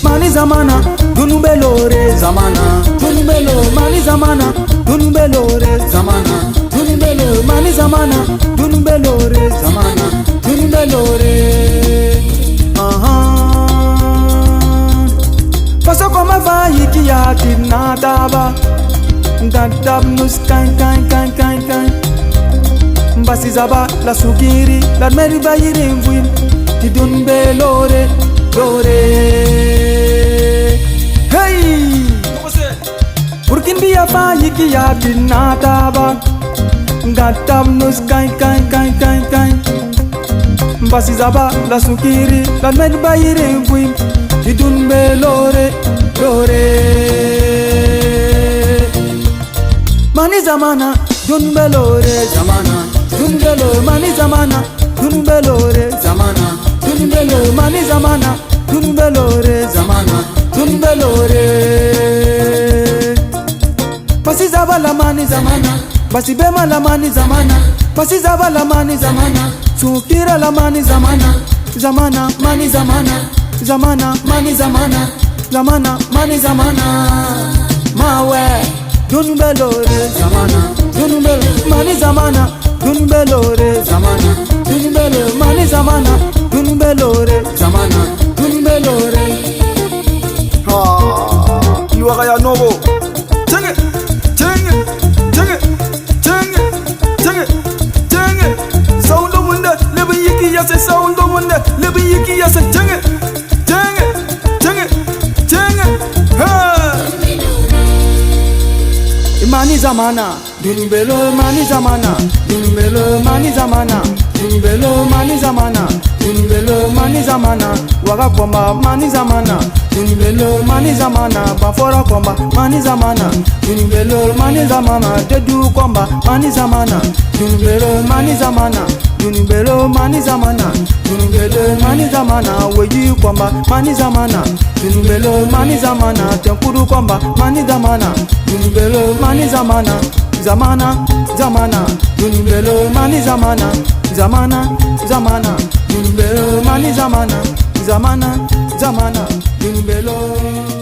Mani zamana, dunubelore zamana, dunubelo, mani zamana, dunubelore zamana, dunubelo, mani zamana, dunubelore zamana, dunubelore. Paso como vai que ya nada ba, dadab nus kain kain kain kain kain. Basi zaba la sukiri, la meri bayiri mvim, ti dunubelore, lore. Hey, Burkin biya fa yiki ya dinata ba, gatab nus kain kain kain kain kain. Basi zaba la sukiri, la meri bayiri mvim, ti dunubelore, lore. Mani zamana, dunubelore zamana, dunubelo mani zamana, dunubelore zamana, dunubelo mani zamana, dunubelore zamana, dunubelore. Basi zaba la mani zamana, basi bema la mani zamana, basi zaba la mani zamana, sukira la mani zamana, zamana mani zamana, zamana mani zamana, zamana mani zamana. Mawe dunubelore zamana, dunubelo mani zamana, dunubelore zamana, dunubelo mani zamana, dunubelore zamana, dunubelore. Iwaga ya nobo Tenge, tenge, tenge, tenge, tenge, tenge. Sound of wonder, live yiki yase, sound of wonder, live yiki yase, tenge, tenge, tenge, tenge. Mani zamana, dunubelo mani zamana, dunubelo mani zamana, dunubelo mani zamana, dunubelo mani zamana, waga komba mani zamana, dunubelo mani zamana, bafora komba mani zamana, dunubelo mani zamana, dedu komba mani zamana, dunubelo mani zamana, dunubelo mani zamana, dunubelo mani zamana, weji komba mani zamana, dunubelo mani zamana, tenkuru komba mani zamana, dunubelo mani zamana, zamana, zamana, dunubelo mani zamana, zamana, zamana, dunubelo mani zamana, zamana, zamana, dunubelo.